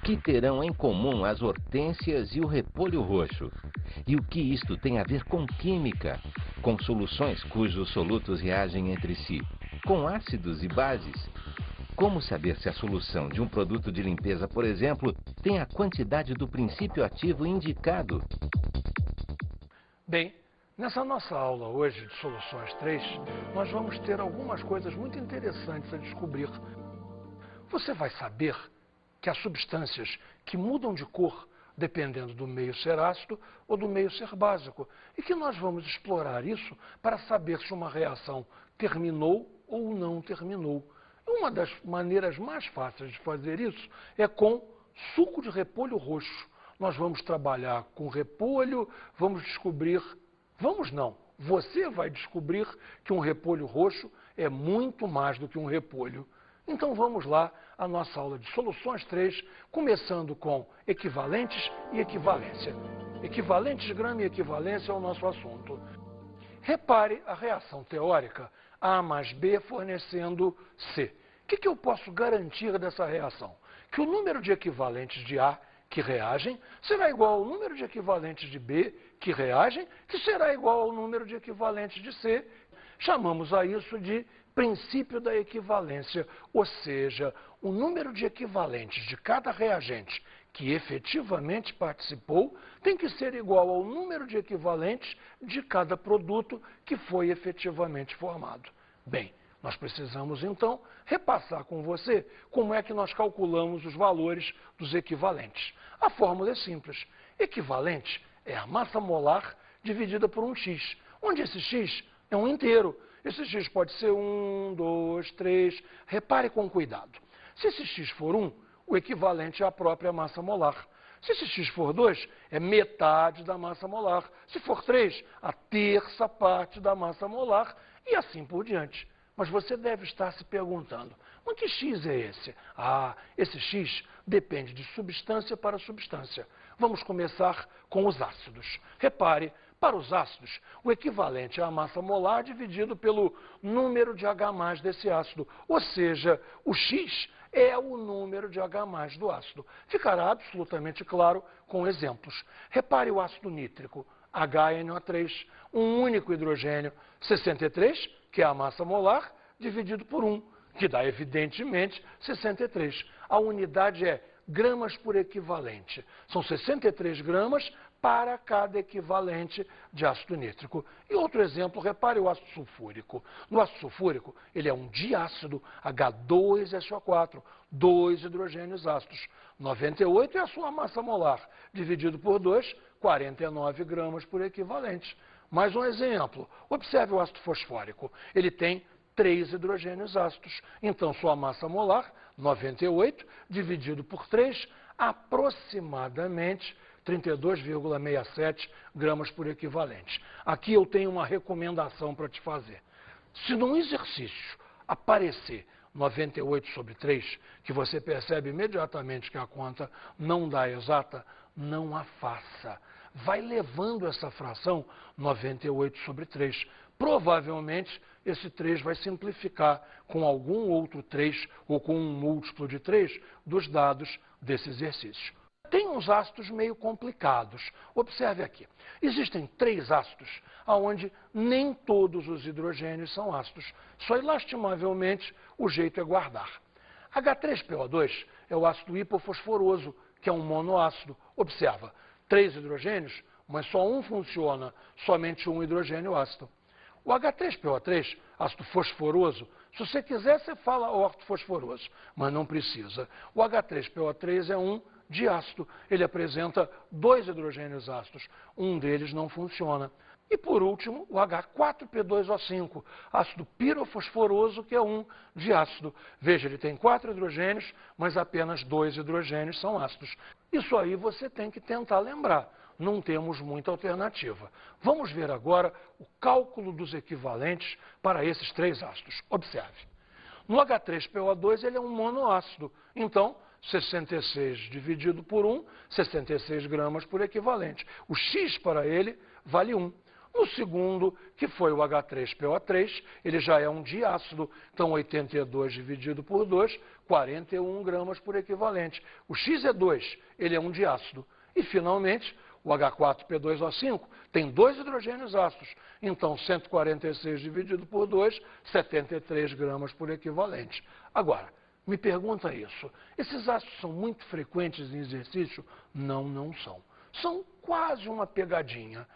que terão em comum as hortênsias e o repolho roxo? E o que isto tem a ver com química? Com soluções cujos solutos reagem entre si? Com ácidos e bases? Como saber se a solução de um produto de limpeza, por exemplo, tem a quantidade do princípio ativo indicado? Bem, nessa nossa aula hoje de Soluções 3, nós vamos ter algumas coisas muito interessantes a descobrir. Você vai saber que há substâncias que mudam de cor dependendo do meio ser ácido ou do meio ser básico, e que nós vamos explorar isso para saber se uma reação terminou ou não terminou. Uma das maneiras mais fáceis de fazer isso é com suco de repolho roxo. Nós vamos trabalhar com repolho, vamos descobrir... Vamos não, você vai descobrir que um repolho roxo é muito mais do que um repolho. Então vamos lá, a nossa aula de Soluções 3, começando com equivalentes e equivalência. Equivalentes, grama e equivalência é o nosso assunto. Repare a reação teórica A mais B fornecendo C. O que eu posso garantir dessa reação? Que o número de equivalentes de A que reagem será igual ao número de equivalentes de B que reagem, que será igual ao número de equivalentes de C. Chamamos a isso de princípio da equivalência, ou seja, o número de equivalentes de cada reagente que efetivamente participou tem que ser igual ao número de equivalentes de cada produto que foi efetivamente formado. Bem, nós precisamos então repassar com você como é que nós calculamos os valores dos equivalentes. A fórmula é simples. Equivalente é a massa molar dividida por um x, onde esse x é um inteiro. Esse x pode ser 1, 2, 3. Repare com cuidado. Se esse x for 1, o equivalente é a própria massa molar. Se esse x for 2, é metade da massa molar. Se for 3, a terça parte da massa molar e assim por diante. Mas você deve estar se perguntando, mas que x é esse? Ah, esse x depende de substância para substância. Vamos começar com os ácidos. Repare, para os ácidos, o equivalente é a massa molar dividido pelo número de H+ desse ácido. Ou seja, o x é o número de H+ do ácido. Ficará absolutamente claro com exemplos. Repare o ácido nítrico, HNO3, um único hidrogênio, 63, que é a massa molar, dividido por 1, que dá, evidentemente, 63. A unidade é gramas por equivalente. São 63 gramas para cada equivalente de ácido nítrico. E outro exemplo, repare o ácido sulfúrico. No ácido sulfúrico, ele é um diácido, H2SO4, 2 hidrogênios ácidos. 98 é a sua massa molar, dividido por 2, 49 gramas por equivalente. Mais um exemplo, observe o ácido fosfórico. Ele tem 3 hidrogênios ácidos. Então, sua massa molar, 98, dividido por 3, aproximadamente 32,67 gramas por equivalente. Aqui eu tenho uma recomendação para te fazer. Se num exercício aparecer 98 sobre 3, que você percebe imediatamente que a conta não dá exata, não a faça. Vai levando essa fração 98 sobre 3. Provavelmente, esse 3 vai simplificar com algum outro 3 ou com um múltiplo de 3 dos dados desse exercício. Tem uns ácidos meio complicados. Observe aqui. Existem 3 ácidos onde nem todos os hidrogênios são ácidos. Só lastimavelmente o jeito é guardar. H3PO2 é o ácido hipofosforoso, que é um monoácido. Observa, 3 hidrogênios, mas só um funciona, somente um hidrogênio ácido. O H3PO3, ácido fosforoso, se você quiser, você fala ortofosforoso, mas não precisa. O H3PO3 é um diácido, ele apresenta 2 hidrogênios ácidos, um deles não funciona. E por último, o H4P2O5, ácido pirofosforoso, que é um diácido. Veja, ele tem 4 hidrogênios, mas apenas 2 hidrogênios são ácidos. Isso aí você tem que tentar lembrar. Não temos muita alternativa. Vamos ver agora o cálculo dos equivalentes para esses 3 ácidos. Observe. No H3PO2 ele é um monoácido. Então, 66 dividido por 1, 66 gramas por equivalente. O X para ele vale 1. No segundo, que foi o H3PO3, ele já é um diácido, então 82 dividido por 2, 41 gramas por equivalente. O X é 2, ele é um diácido. E, finalmente, o H4P2O5 tem 2 hidrogênios ácidos, então 146 dividido por 2, 73 gramas por equivalente. Agora, me pergunta isso, esses ácidos são muito frequentes em exercício? Não, não são. São quase uma pegadinha.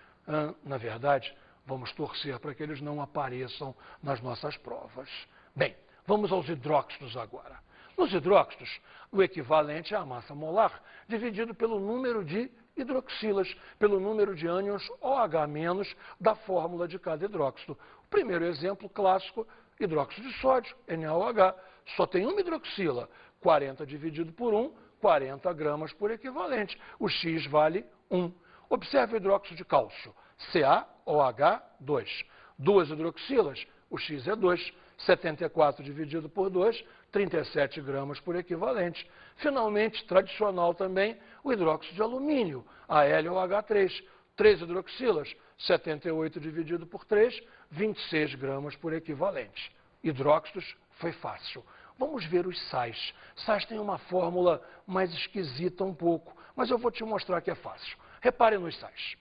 Na verdade, vamos torcer para que eles não apareçam nas nossas provas. Bem, vamos aos hidróxidos agora. Nos hidróxidos, o equivalente é a massa molar dividido pelo número de hidroxilas, pelo número de ânions OH- da fórmula de cada hidróxido. O primeiro exemplo clássico, hidróxido de sódio, NaOH, só tem uma hidroxila, 40 dividido por 1, 40 gramas por equivalente. O X vale 1. Observe o hidróxido de cálcio, CaOH2. 2 hidroxilas, o X é 2. 74 dividido por 2, 37 gramas por equivalente. Finalmente, tradicional também, o hidróxido de alumínio, AlOH3. 3 hidroxilas, 78 dividido por 3, 26 gramas por equivalente. Hidróxidos foi fácil. Vamos ver os sais. Sais têm uma fórmula mais esquisita um pouco, mas eu vou te mostrar que é fácil. Repare nos sais.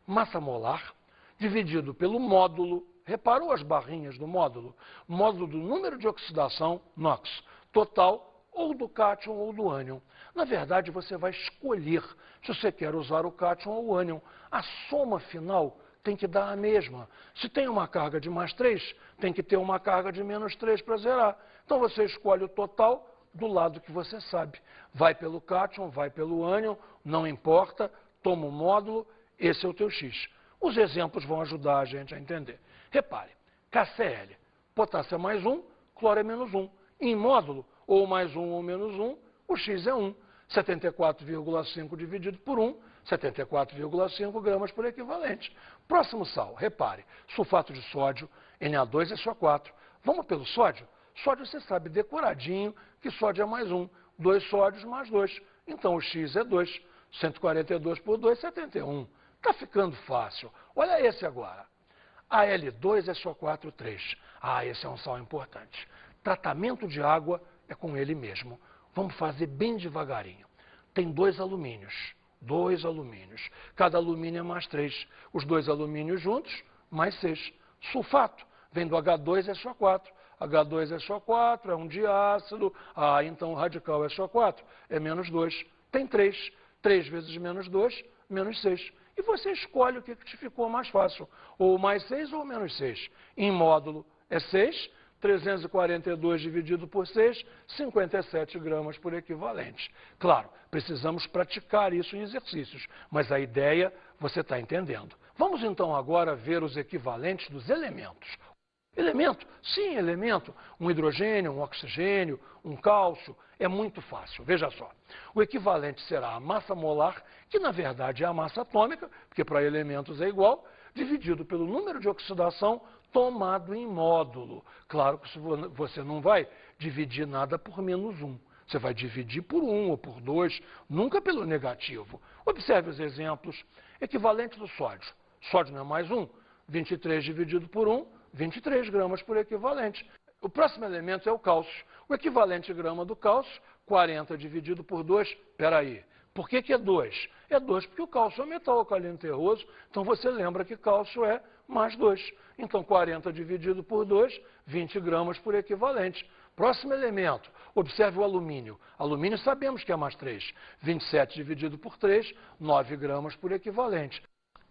Massa molar dividido pelo módulo, reparou as barrinhas do módulo? Módulo do número de oxidação, NOx, total ou do cátion ou do ânion. Na verdade, você vai escolher se você quer usar o cátion ou o ânion. A soma final tem que dar a mesma. Se tem uma carga de mais 3, tem que ter uma carga de menos 3 para zerar. Então você escolhe o total do lado que você sabe. Vai pelo cátion, vai pelo ânion, não importa, toma o módulo, esse é o teu X. Os exemplos vão ajudar a gente a entender. Repare, KCl, potássio é mais 1, cloro é menos 1. Em módulo, ou mais 1 ou menos 1, o X é 1. 74,5 dividido por 1, 74,5 gramas por equivalente. Próximo sal, repare, sulfato de sódio, Na2SO4. Vamos pelo sódio? Sódio você sabe decoradinho que sódio é mais 1. 2 sódios mais 2. Então o X é 2. 142 por 2, 71. Está ficando fácil. Olha esse agora. Al2SO4,3. Esse é um sal importante. Tratamento de água é com ele mesmo. Vamos fazer bem devagarinho. Tem 2 alumínios. 2 alumínios. Cada alumínio é mais 3. Os 2 alumínios juntos, mais 6. Sulfato vem do H2SO4. H2SO4 é um diácido. Então o radical SO4 é menos 2. Tem 3. 3 vezes menos 2, menos 6. E você escolhe o que te ficou mais fácil, ou mais 6 ou menos 6. Em módulo é 6, 342 dividido por 6, 57 gramas por equivalente. Claro, precisamos praticar isso em exercícios, mas a ideia você está entendendo. Vamos então agora ver os equivalentes dos elementos. Elemento? Sim, elemento. Um hidrogênio, um oxigênio, um cálcio. É muito fácil. Veja só. O equivalente será a massa molar, que na verdade é a massa atômica, porque para elementos é igual, dividido pelo número de oxidação tomado em módulo. Claro que você não vai dividir nada por menos 1. Você vai dividir por 1 ou por 2, nunca pelo negativo. Observe os exemplos. Equivalente do sódio. Sódio não é mais 1. 23 dividido por 1, 23 gramas por equivalente. O próximo elemento é o cálcio. O equivalente grama do cálcio, 40 dividido por 2. Espera aí, por que é 2? É 2 porque o cálcio é um metal alcalino terroso, então você lembra que cálcio é mais 2. Então 40 dividido por 2, 20 gramas por equivalente. Próximo elemento, observe o alumínio. Alumínio sabemos que é mais 3. 27 dividido por 3, 9 gramas por equivalente.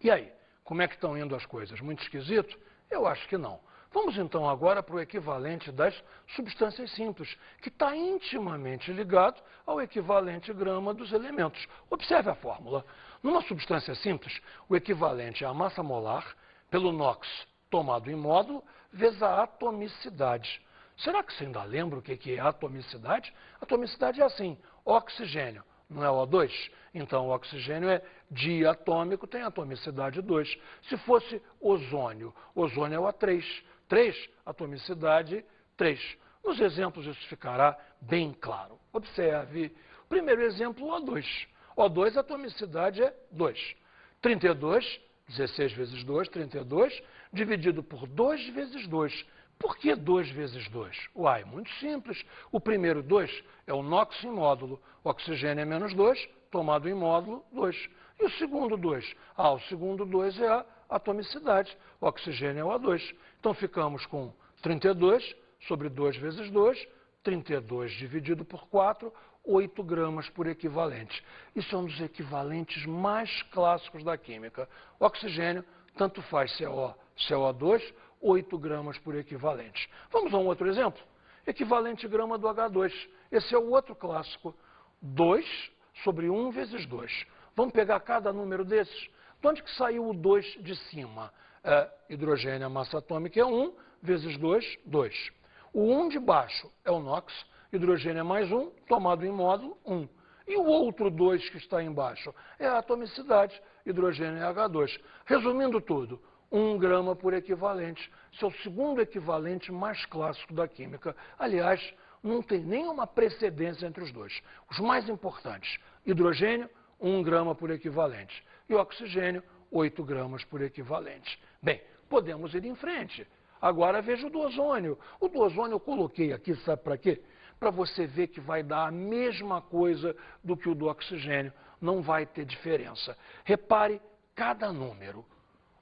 E aí, como é que estão indo as coisas? Muito esquisito? Eu acho que não. Vamos então agora para o equivalente das substâncias simples, que está intimamente ligado ao equivalente grama dos elementos. Observe a fórmula. Numa substância simples, o equivalente é a massa molar pelo NOx tomado em módulo vezes a atomicidade. Será que você ainda lembra o que é atomicidade? Atomicidade é assim, oxigênio. Não é O2? Então, o oxigênio é diatômico, tem atomicidade 2. Se fosse ozônio, ozônio é o A3. 3, atomicidade 3. Nos exemplos isso ficará bem claro. Observe. Primeiro exemplo, O2. O2, a atomicidade é 2. 32 16 vezes 2, 32, dividido por 2 vezes 2. Por que 2 vezes 2? Uai, muito simples. O primeiro 2 é o NOx em módulo. O oxigênio é menos 2, tomado em módulo, 2. E o segundo 2? O segundo 2 é a atomicidade. O oxigênio é o A2. Então ficamos com 32 sobre 2 vezes 2, 32 dividido por 4, 8 gramas por equivalente. Isso é um dos equivalentes mais clássicos da química. O oxigênio, tanto faz se é O, se é O2, 8 gramas por equivalente. Vamos a um outro exemplo? Equivalente grama do H2. Esse é o outro clássico. 2 sobre 1 vezes 2. Vamos pegar cada número desses? De onde que saiu o 2 de cima? Hidrogênio, a massa atômica é 1, vezes 2, 2. O 1 de baixo é o NOx, hidrogênio é mais 1, tomado em módulo, 1. E o outro 2 que está embaixo é a atomicidade, hidrogênio é H2. Resumindo tudo, 1 grama por equivalente. Esse é o segundo equivalente mais clássico da química. Aliás, não tem nenhuma precedência entre os dois. Os mais importantes, hidrogênio, 1 grama por equivalente. E o oxigênio, 8 gramas por equivalente. Bem, podemos ir em frente. Agora veja o do ozônio. O do ozônio eu coloquei aqui, sabe para quê? Para você ver que vai dar a mesma coisa do que o do oxigênio. Não vai ter diferença. Repare cada número.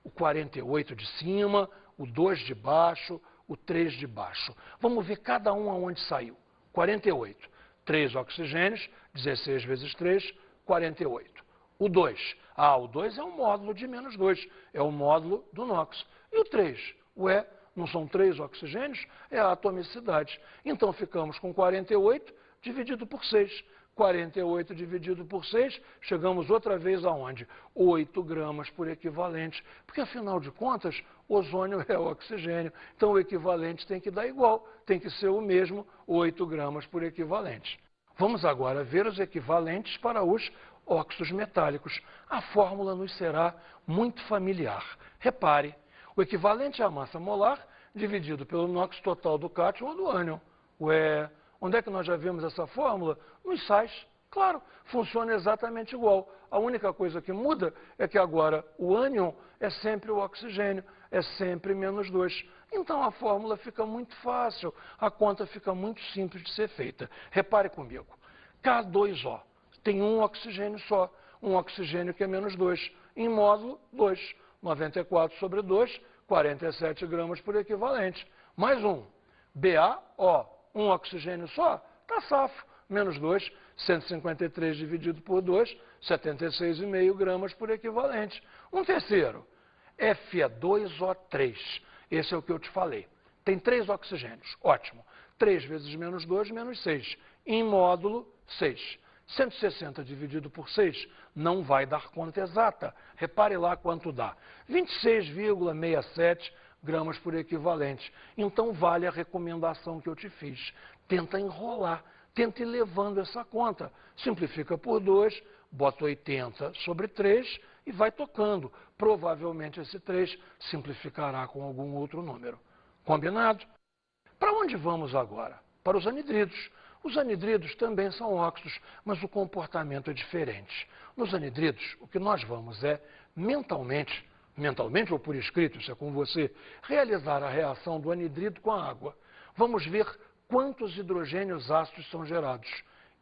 O 48 de cima, o 2 de baixo, o 3 de baixo. Vamos ver cada um aonde saiu. 48. 3 oxigênios, 16 vezes 3, 48. O 2. O 2 é um módulo de menos 2. É o módulo do NOx. E o 3? Não são 3 oxigênios? É a atomicidade. Então ficamos com 48 dividido por 6. 48 dividido por 6, chegamos outra vez aonde? 8 gramas por equivalente. Porque, afinal de contas, ozônio é o oxigênio. Então, o equivalente tem que dar igual. Tem que ser o mesmo, 8 gramas por equivalente. Vamos agora ver os equivalentes para os óxidos metálicos. A fórmula nos será muito familiar. Repare, o equivalente é a massa molar dividido pelo NOx total do cátion ou do ânion. Onde é que nós já vimos essa fórmula? Nos sais. Claro, funciona exatamente igual. A única coisa que muda é que agora o ânion é sempre o oxigênio, é sempre menos 2. Então a fórmula fica muito fácil, a conta fica muito simples de ser feita. Repare comigo, K2O tem um oxigênio só, um oxigênio que é menos 2. Em módulo, 2. 94 sobre 2, 47 gramas por equivalente. Mais um, BaO. Um oxigênio só, está safo, menos 2, 153 dividido por 2, 76,5 gramas por equivalente. Um terceiro, Fe2O3, esse é o que eu te falei. Tem 3 oxigênios, ótimo. 3 vezes menos 2, menos 6. Em módulo, 6. 160 dividido por 6 não vai dar conta exata. Repare lá quanto dá. 26,67 gramas por equivalente. Então, vale a recomendação que eu te fiz. Tenta enrolar, tenta ir levando essa conta. Simplifica por 2, bota 80 sobre 3 e vai tocando. Provavelmente esse 3 simplificará com algum outro número. Combinado? Para onde vamos agora? Para os anidridos. Os anidridos também são óxidos, mas o comportamento é diferente. Nos anidridos, o que nós vamos é, mentalmente ou por escrito, isso é com você, realizar a reação do anidrido com a água. Vamos ver quantos hidrogênios ácidos são gerados.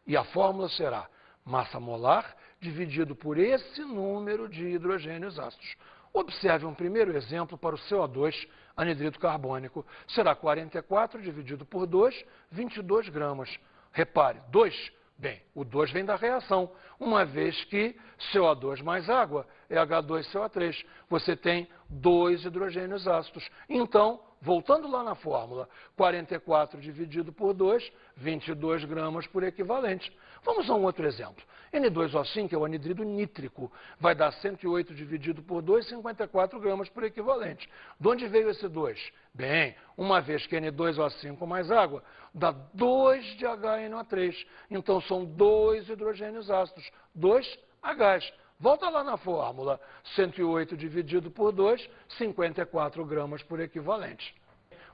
E a fórmula será massa molar dividido por esse número de hidrogênios ácidos. Observe um primeiro exemplo para o CO2, anidrido carbônico. Será 44 dividido por 2, 22 gramas. Repare, 2. Bem, o 2 vem da reação, uma vez que CO2 mais água é H2CO3. Você tem 2 hidrogênios ácidos. Então, voltando lá na fórmula, 44 dividido por 2, 22 gramas por equivalente. Vamos a um outro exemplo. N2O5, que é o anidrido nítrico, vai dar 108 dividido por 2, 54 gramas por equivalente. De onde veio esse 2? Bem, uma vez que N2O5 mais água, dá 2 de HNO3. Então, são 2 hidrogênios ácidos, 2 Hs. Volta lá na fórmula, 108 dividido por 2, 54 gramas por equivalente.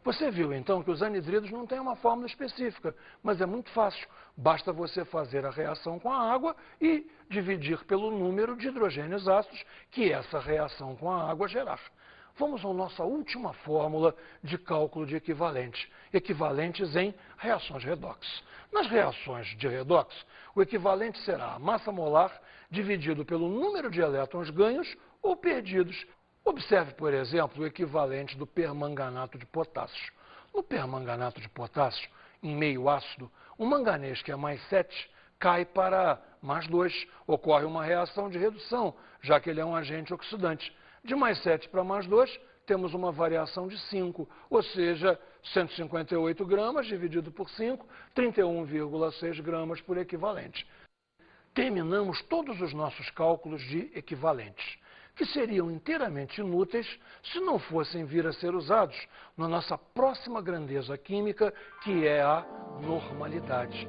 Você viu, então, que os anidridos não têm uma fórmula específica, mas é muito fácil. Basta você fazer a reação com a água e dividir pelo número de hidrogênios ácidos que essa reação com a água gerar. Vamos à nossa última fórmula de cálculo de equivalentes, equivalentes em reações redox. Nas reações de redox, o equivalente será a massa molar dividido pelo número de elétrons ganhos ou perdidos. Observe, por exemplo, o equivalente do permanganato de potássio. No permanganato de potássio, em meio ácido, o manganês, que é mais 7, cai para mais 2. Ocorre uma reação de redução, já que ele é um agente oxidante. De mais 7 para mais 2, temos uma variação de 5, ou seja, 158 gramas dividido por 5, 31,6 gramas por equivalente. Terminamos todos os nossos cálculos de equivalentes, que seriam inteiramente inúteis se não fossem vir a ser usados na nossa próxima grandeza química, que é a normalidade,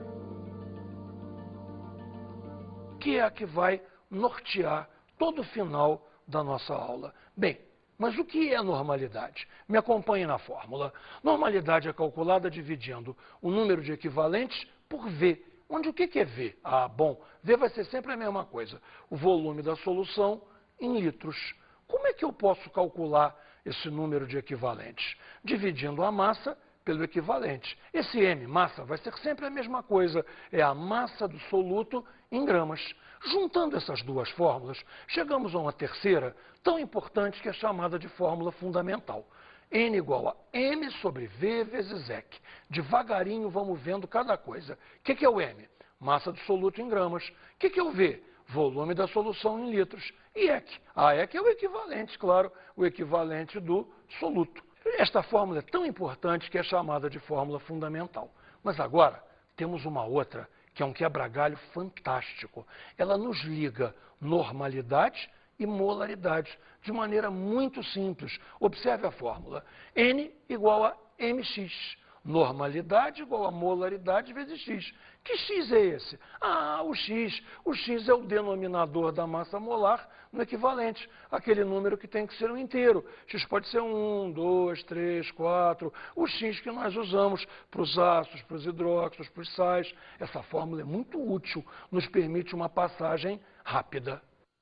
que é a que vai nortear todo o final da nossa aula. Bem, mas o que é normalidade? Me acompanhe na fórmula. Normalidade é calculada dividindo o número de equivalentes por V. Onde o que é V? Ah, bom, V vai ser sempre a mesma coisa. O volume da solução em litros. Como é que eu posso calcular esse número de equivalentes? Dividindo a massa pelo equivalente. Esse M, massa, vai ser sempre a mesma coisa. É a massa do soluto em gramas. Juntando essas duas fórmulas, chegamos a uma terceira, tão importante que é chamada de fórmula fundamental. N igual a M sobre V vezes EC. Devagarinho vamos vendo cada coisa. O que é o M? Massa do soluto em gramas. O que é o V? Volume da solução em litros. E EC? A EC é o equivalente, claro, o equivalente do soluto. Esta fórmula é tão importante que é chamada de fórmula fundamental. Mas agora temos uma outra, que é um quebra-galho fantástico. Ela nos liga normalidade e molaridade de maneira muito simples. Observe a fórmula. N igual a mx. Normalidade igual a molaridade vezes x. Que x é esse? Ah, o x. O x é o denominador da massa molar no equivalente, aquele número que tem que ser um inteiro. X pode ser 1, 2, 3, 4. O x que nós usamos para os ácidos, para os hidróxidos, para os sais. Essa fórmula é muito útil, nos permite uma passagem rápida.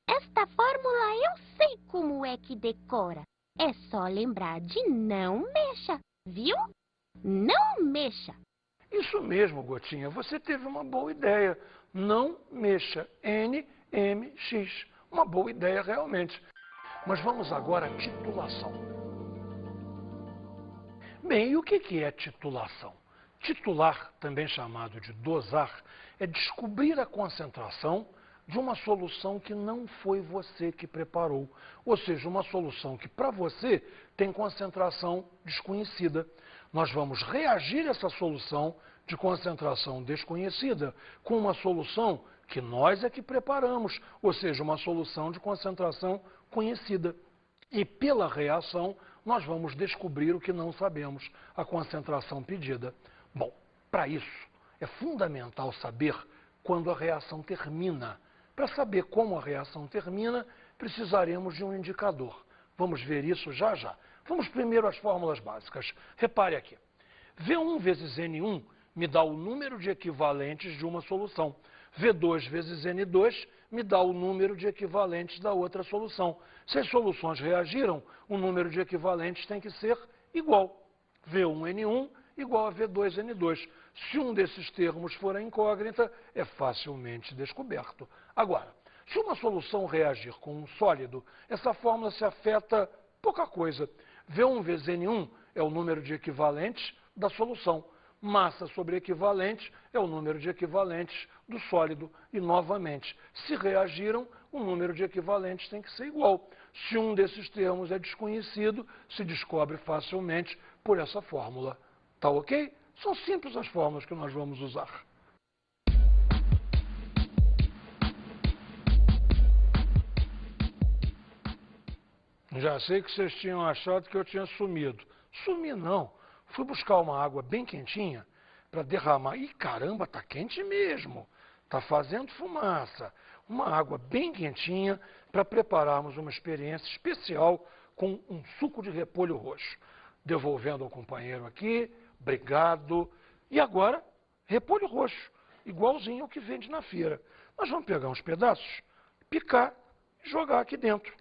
Esta fórmula eu sei como é que decora. É só lembrar de não mexa, viu? Não mexa. Isso mesmo, Gotinha, você teve uma boa ideia. Não mexa. NMX. Uma boa ideia realmente. Mas vamos agora à titulação. Bem, e o que é titulação? Titular, também chamado de dosar, é descobrir a concentração de uma solução que não foi você que preparou. Ou seja, uma solução que para você tem concentração desconhecida. Nós vamos reagir essa solução de concentração desconhecida com uma solução que nós é que preparamos, ou seja, uma solução de concentração conhecida. E pela reação, nós vamos descobrir o que não sabemos, a concentração pedida. Bom, para isso, é fundamental saber quando a reação termina. Para saber como a reação termina, precisaremos de um indicador. Vamos ver isso já já. Vamos primeiro às fórmulas básicas. Repare aqui. V1 vezes N1 me dá o número de equivalentes de uma solução. V2 vezes N2 me dá o número de equivalentes da outra solução. Se as soluções reagiram, o número de equivalentes tem que ser igual. V1N1 igual a V2N2. Se um desses termos for a incógnita, é facilmente descoberto. Agora, se uma solução reagir com um sólido, essa fórmula se afeta pouca coisa. V1 vezes N1 é o número de equivalentes da solução. Massa sobre equivalente é o número de equivalentes do sólido. E, novamente, se reagiram, o número de equivalentes tem que ser igual. Se um desses termos é desconhecido, se descobre facilmente por essa fórmula. Tá ok? São simples as fórmulas que nós vamos usar. Já sei que vocês tinham achado que eu tinha sumido. Sumi não. Fui buscar uma água bem quentinha para derramar. Ih, caramba, tá quente mesmo. Tá fazendo fumaça. Uma água bem quentinha para prepararmos uma experiência especial com um suco de repolho roxo. devolvendo ao companheiro aqui, obrigado. E agora, repolho roxo, igualzinho ao que vende na feira. Nós vamos pegar uns pedaços, picar e jogar aqui dentro.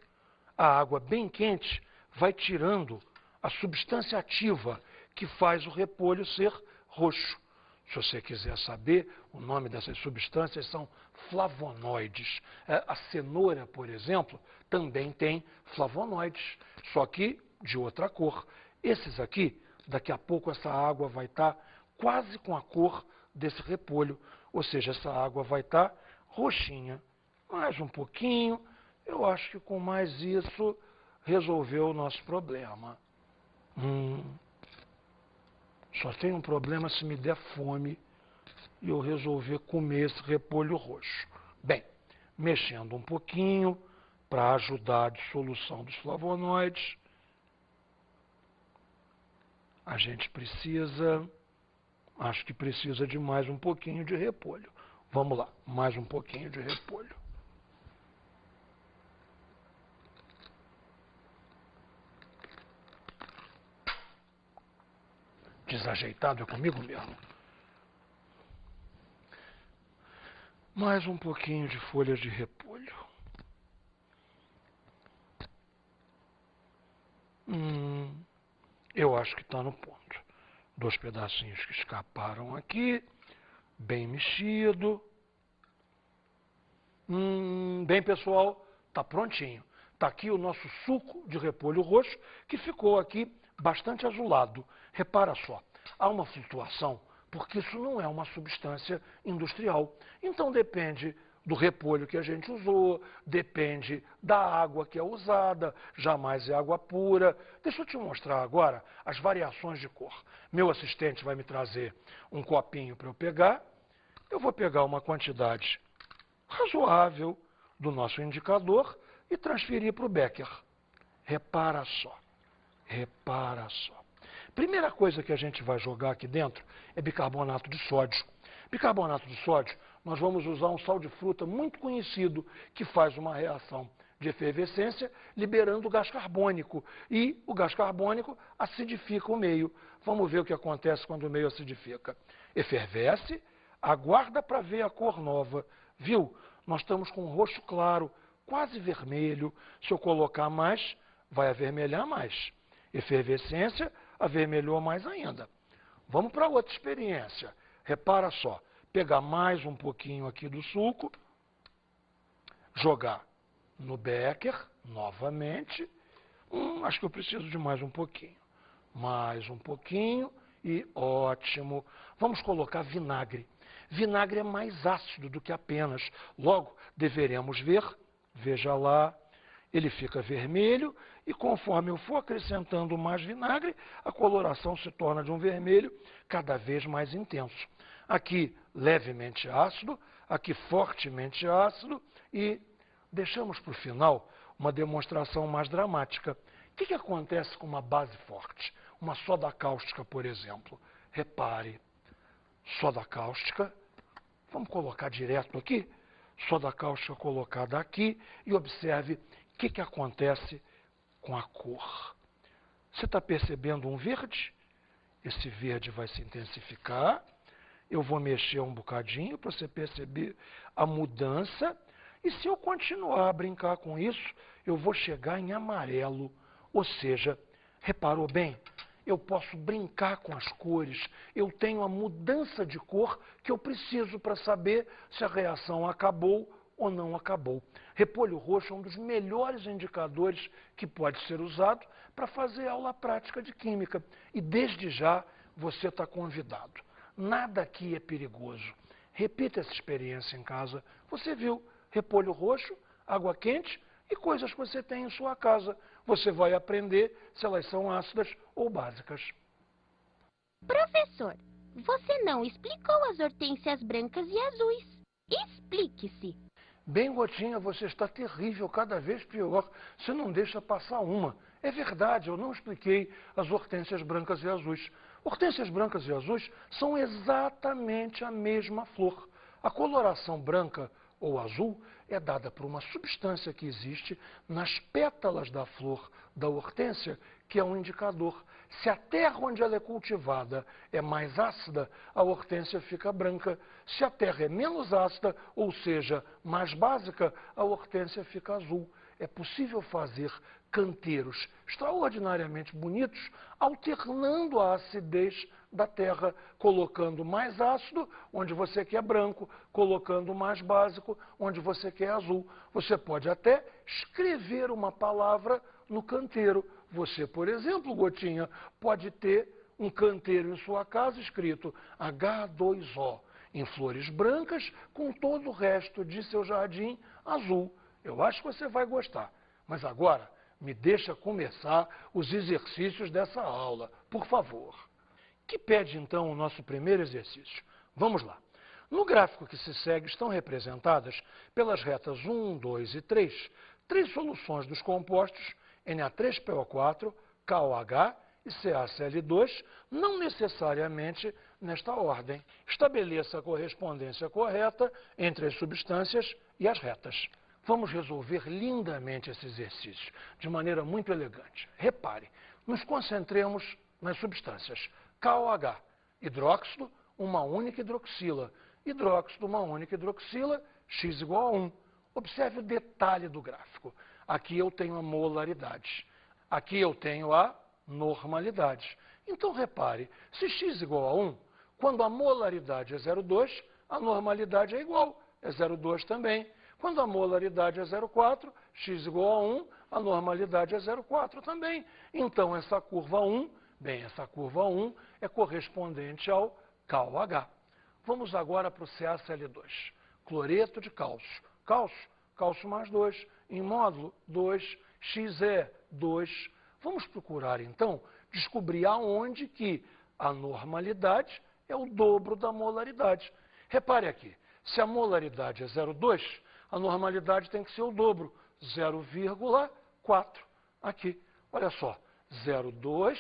A água bem quente vai tirando a substância ativa que faz o repolho ser roxo. Se você quiser saber, o nome dessas substâncias são flavonoides. A cenoura, por exemplo, também tem flavonoides, só que de outra cor. Esses aqui, daqui a pouco essa água vai estar quase com a cor desse repolho, ou seja, essa água vai estar roxinha. Mais um pouquinho, eu acho que com mais isso resolveu o nosso problema. Só tem um problema se me der fome e eu resolver comer esse repolho roxo. Bem, mexendo um pouquinho para ajudar a dissolução dos flavonoides, a gente precisa, acho que precisa de mais um pouquinho de repolho. Vamos lá, mais um pouquinho de repolho. Desajeitado é comigo mesmo. Mais um pouquinho de folhas de repolho. Eu acho que está no ponto. 2 pedacinhos que escaparam aqui. Bem mexido. Bem, pessoal, está prontinho. Está aqui o nosso suco de repolho roxo, que ficou aqui bastante azulado. Repara só, há uma flutuação, porque isso não é uma substância industrial. Então depende do repolho que a gente usou, depende da água que é usada, jamais é água pura. Deixa eu te mostrar agora as variações de cor. Meu assistente vai me trazer um copinho para eu pegar. Eu vou pegar uma quantidade razoável do nosso indicador e transferir para o becker. Repara só, repara só. Primeira coisa que a gente vai jogar aqui dentro é bicarbonato de sódio. Bicarbonato de sódio, nós vamos usar um sal de fruta muito conhecido que faz uma reação de efervescência liberando gás carbônico. E o gás carbônico acidifica o meio. Vamos ver o que acontece quando o meio acidifica. Efervesce, aguarda para ver a cor nova. Viu? Nós estamos com um roxo claro, quase vermelho. Se eu colocar mais, vai avermelhar mais. Efervescência, avermelhou mais ainda. Vamos para outra experiência. Repara só, pegar mais um pouquinho aqui do suco, jogar no becker, novamente. Acho que eu preciso de mais um pouquinho. Mais um pouquinho e ótimo. Vamos colocar vinagre. Vinagre é mais ácido do que apenas. Logo, deveremos ver, veja lá, ele fica vermelho e conforme eu for acrescentando mais vinagre, a coloração se torna de um vermelho cada vez mais intenso. Aqui levemente ácido, aqui fortemente ácido e deixamos para o final uma demonstração mais dramática. O que acontece com uma base forte? Uma soda cáustica, por exemplo. Repare, soda cáustica, vamos colocar direto aqui, soda cáustica colocada aqui e observe o que acontece com a cor. Você está percebendo um verde? Esse verde vai se intensificar. Eu vou mexer um bocadinho para você perceber a mudança. E se eu continuar a brincar com isso, eu vou chegar em amarelo. Ou seja, reparou bem? Eu posso brincar com as cores. Eu tenho a mudança de cor que eu preciso para saber se a reação acabou ou não acabou. Repolho roxo é um dos melhores indicadores que pode ser usado para fazer aula prática de química. E desde já você está convidado. Nada aqui é perigoso. Repita essa experiência em casa. Você viu repolho roxo, água quente e coisas que você tem em sua casa. Você vai aprender se elas são ácidas ou básicas. Professor, você não explicou as hortênsias brancas e azuis. Explique-se. Bem, Gotinha, você está terrível, cada vez pior. Você não deixa passar uma. É verdade, eu não expliquei as hortênsias brancas e azuis. Hortênsias brancas e azuis são exatamente a mesma flor. A coloração branca ou azul é dada por uma substância que existe nas pétalas da flor da hortênsia, que é um indicador. Se a terra onde ela é cultivada é mais ácida, a hortênsia fica branca. Se a terra é menos ácida, ou seja, mais básica, a hortênsia fica azul. É possível fazer canteiros extraordinariamente bonitos, alternando a acidez da terra, colocando mais ácido, onde você quer branco, colocando mais básico, onde você quer azul. Você pode até escrever uma palavra no canteiro. Você, por exemplo, Gotinha, pode ter um canteiro em sua casa escrito H2O, em flores brancas, com todo o resto de seu jardim azul. Eu acho que você vai gostar. Mas agora, me deixa começar os exercícios dessa aula, por favor. Que pede, então, o nosso primeiro exercício? Vamos lá. No gráfico que se segue estão representadas, pelas retas 1, 2 e 3, três soluções dos compostos Na3PO4, KOH e CaCl2, não necessariamente nesta ordem. Estabeleça a correspondência correta entre as substâncias e as retas. Vamos resolver lindamente esse exercício, de maneira muito elegante. Repare, nos concentremos nas substâncias. KOH, hidróxido, uma única hidroxila. Hidróxido, uma única hidroxila, X igual a 1. Observe o detalhe do gráfico. Aqui eu tenho a molaridade. Aqui eu tenho a normalidade. Então, repare, se X igual a 1, quando a molaridade é 0,2, a normalidade é igual, é 0,2 também. Quando a molaridade é 0,4, X igual a 1, a normalidade é 0,4 também. Então, essa curva 1, essa curva 1 é correspondente ao KOH. Vamos agora para o CaCl2. Cloreto de cálcio. Cálcio mais 2. Em módulo, 2. Xe, 2. Vamos procurar, então, descobrir aonde que a normalidade é o dobro da molaridade. Repare aqui, se a molaridade é 0,2, a normalidade tem que ser o dobro, 0,4. Aqui, olha só, 0,2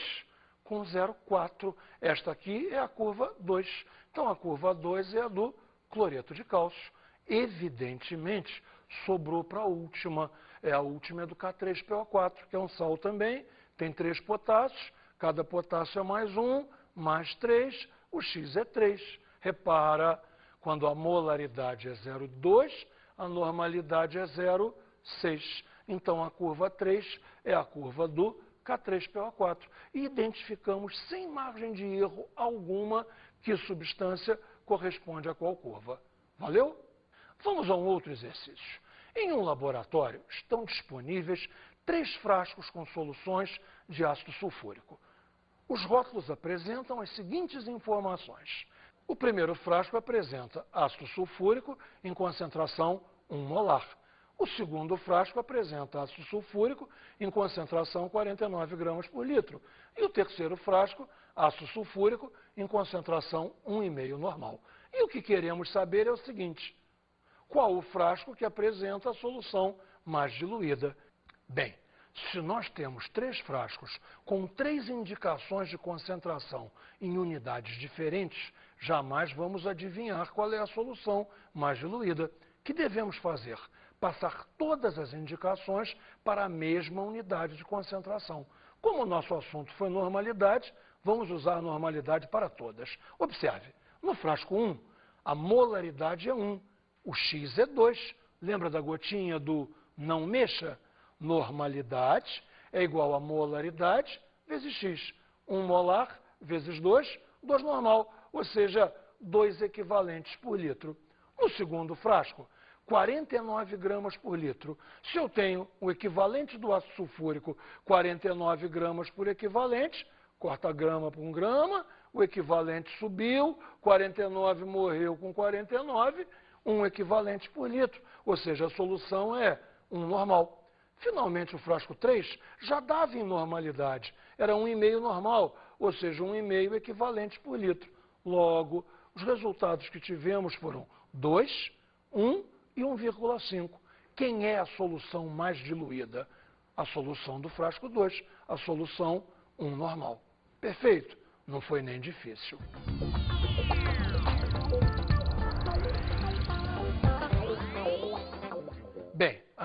com 0,4. Esta aqui é a curva 2. Então, a curva 2 é a do cloreto de cálcio. Evidentemente, sobrou para a última. A última é do K3PO4, que é um sal também, tem 3 potássios, cada potássio é mais 1, mais 3, o X é 3. Repara, quando a molaridade é 0,2, a normalidade é 0,6. Então, a curva 3 é a curva do K3PO4. E identificamos, sem margem de erro alguma, que substância corresponde a qual curva. Valeu? Vamos a um outro exercício. Em um laboratório estão disponíveis 3 frascos com soluções de ácido sulfúrico. Os rótulos apresentam as seguintes informações. O primeiro frasco apresenta ácido sulfúrico em concentração 1 molar. O segundo frasco apresenta ácido sulfúrico em concentração 49 gramas por litro. E o terceiro frasco, ácido sulfúrico em concentração 1,5 normal. E o que queremos saber é o seguinte: qual o frasco que apresenta a solução mais diluída? Bem, se nós temos 3 frascos com 3 indicações de concentração em unidades diferentes, jamais vamos adivinhar qual é a solução mais diluída. O que devemos fazer? Passar todas as indicações para a mesma unidade de concentração. Como o nosso assunto foi normalidade, vamos usar a normalidade para todas. Observe, no frasco 1, a molaridade é 1, o X é 2. Lembra da gotinha do não mexa? Normalidade é igual a molaridade vezes X. 1 molar vezes 2, 2 normal, ou seja, 2 equivalentes por litro. No segundo frasco, 49 gramas por litro. Se eu tenho o equivalente do ácido sulfúrico, 49 gramas por equivalente, corta grama por 1 grama, o equivalente subiu, 49 morreu com 49, 1 equivalente por litro, ou seja, a solução é 1 normal. Finalmente, o frasco 3 já dava em normalidade, era 1,5 normal, ou seja, 1,5 equivalente por litro. Logo, os resultados que tivemos foram 2, 1 e 1,5. Quem é a solução mais diluída? A solução do frasco 2, a solução 1 normal. Perfeito? Não foi nem difícil.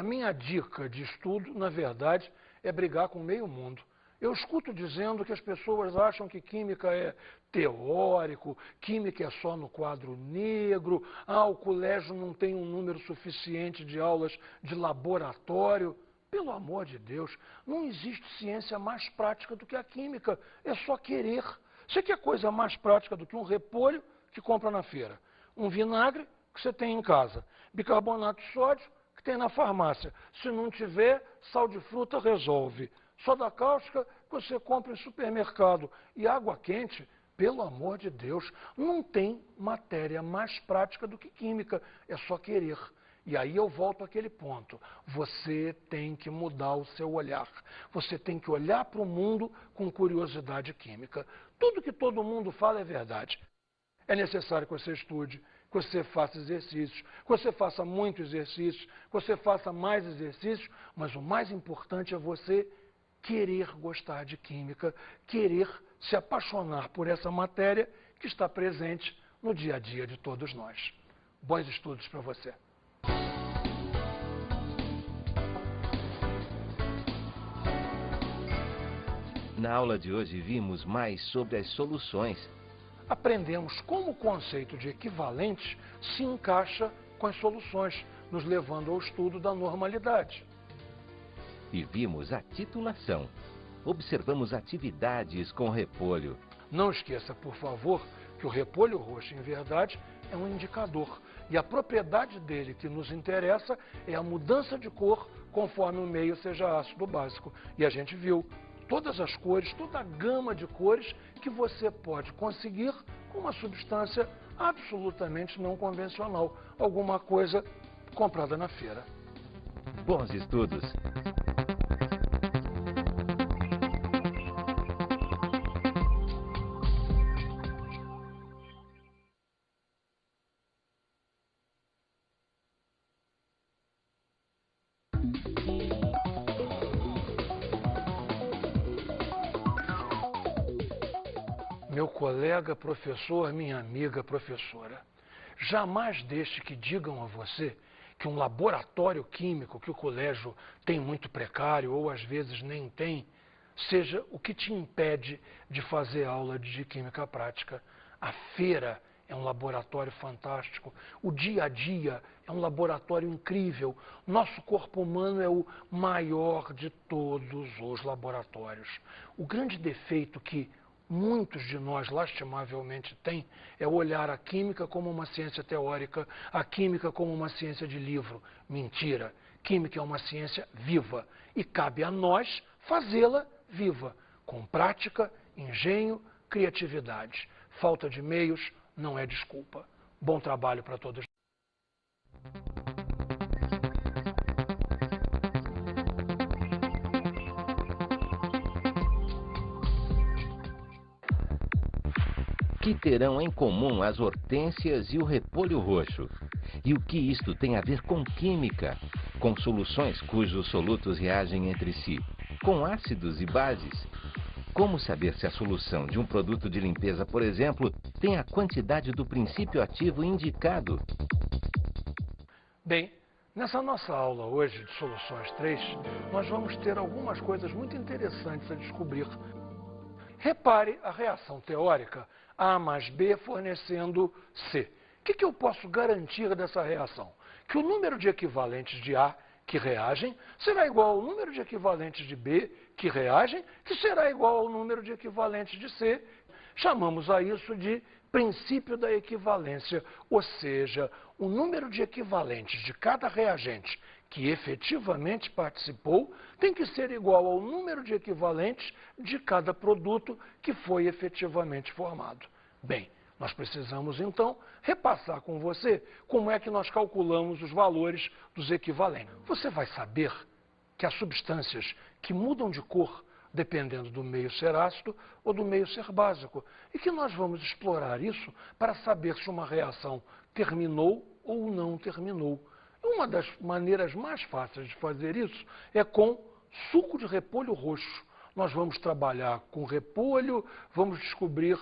a minha dica de estudo, na verdade, é brigar com meio mundo. Eu escuto dizendo que as pessoas acham que química é teórico, química é só no quadro negro, o colégio não tem um número suficiente de aulas de laboratório. Pelo amor de Deus, não existe ciência mais prática do que a química, é só querer. Você quer coisa mais prática do que um repolho que compra na feira, um vinagre que você tem em casa, bicarbonato de sódio que tem na farmácia. Se não tiver, sal de fruta resolve. Soda cáustica que você compra em supermercado. E água quente, pelo amor de Deus, não tem matéria mais prática do que química. É só querer. E aí eu volto àquele ponto. Você tem que mudar o seu olhar. Você tem que olhar para o mundo com curiosidade química. Tudo que todo mundo fala é verdade. É necessário que você estude, que você faça exercícios, que você faça muito exercício, que você faça mais exercícios, mas o mais importante é você querer gostar de química, querer se apaixonar por essa matéria que está presente no dia a dia de todos nós. Bons estudos para você. Na aula de hoje vimos mais sobre as soluções. Aprendemos como o conceito de equivalentes se encaixa com as soluções, nos levando ao estudo da normalidade. E vimos a titulação. Observamos atividades com repolho. Não esqueça, por favor, que o repolho roxo, em verdade, é um indicador. E a propriedade dele que nos interessa é a mudança de cor conforme o meio seja ácido básico. E a gente viu todas as cores, toda a gama de cores que você pode conseguir com uma substância absolutamente não convencional. Alguma coisa comprada na feira. Bons estudos! Meu colega professor, minha amiga professora, jamais deixe que digam a você que um laboratório químico que o colégio tem muito precário ou às vezes nem tem, seja o que te impede de fazer aula de química prática. A feira é um laboratório fantástico, o dia a dia é um laboratório incrível. Nosso corpo humano é o maior de todos os laboratórios. O grande defeito que muitos de nós, lastimavelmente, têm é olhar a química como uma ciência teórica, a química como uma ciência de livro. Mentira! Química é uma ciência viva e cabe a nós fazê-la viva, com prática, engenho, criatividade. Falta de meios não é desculpa. Bom trabalho para todos. Que terão em comum as hortênsias e o repolho roxo? E o que isto tem a ver com química? Com soluções cujos solutos reagem entre si? Com ácidos e bases? Como saber se a solução de um produto de limpeza, por exemplo, tem a quantidade do princípio ativo indicado? Bem, nessa nossa aula hoje de Soluções 3, nós vamos ter algumas coisas muito interessantes a descobrir. Repare a reação teórica A mais B fornecendo C. O que eu posso garantir dessa reação? Que o número de equivalentes de A que reagem será igual ao número de equivalentes de B que reagem, que será igual ao número de equivalentes de C. Chamamos a isso de princípio da equivalência, ou seja, o número de equivalentes de cada reagente que efetivamente participou tem que ser igual ao número de equivalentes de cada produto que foi efetivamente formado. Bem, nós precisamos então repassar com você como é que nós calculamos os valores dos equivalentes. Você vai saber que há substâncias que mudam de cor dependendo do meio ser ácido ou do meio ser básico, e que nós vamos explorar isso para saber se uma reação terminou ou não terminou. Uma das maneiras mais fáceis de fazer isso é com suco de repolho roxo. Nós vamos trabalhar com repolho, vamos descobrir...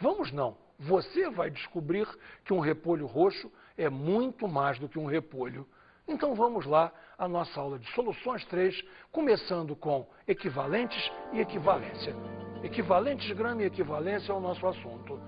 Vamos não, você vai descobrir que um repolho roxo é muito mais do que um repolho. Então vamos lá à nossa aula de soluções 3, começando com equivalentes e equivalência. Equivalentes, grama e equivalência é o nosso assunto.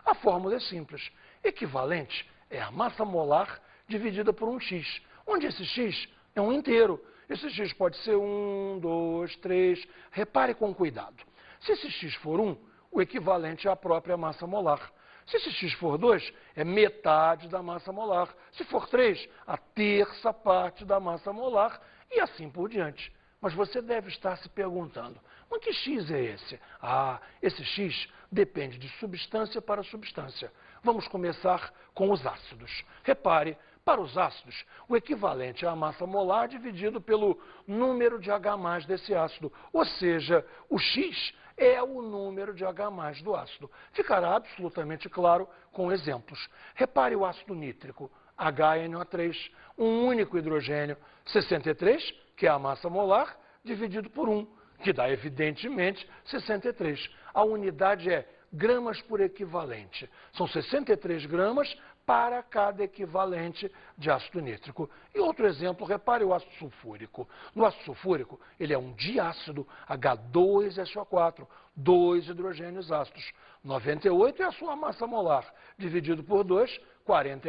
A fórmula é simples. Equivalente é a massa molar dividida por um x, onde esse x é um inteiro. Esse x pode ser 1, 2, 3. Repare com cuidado. Se esse x for 1, o equivalente é a própria massa molar. Se esse x for 2, é metade da massa molar. Se for 3, a terça parte da massa molar e assim por diante. Mas você deve estar se perguntando, mas que x é esse? Ah, esse x depende de substância para substância. Vamos começar com os ácidos. Repare, para os ácidos, o equivalente é a massa molar dividido pelo número de H+ desse ácido. Ou seja, o x é o número de H+ do ácido. Ficará absolutamente claro com exemplos. Repare o ácido nítrico, HNO3, um único hidrogênio, 63, que é a massa molar, dividido por 1, que dá, evidentemente, 63. A unidade é gramas por equivalente. São 63 gramas para cada equivalente de ácido nítrico. E outro exemplo, repare o ácido sulfúrico. No ácido sulfúrico, ele é um diácido, H2SO4, 2 hidrogênios ácidos. 98 é a sua massa molar, dividido por 2, 49.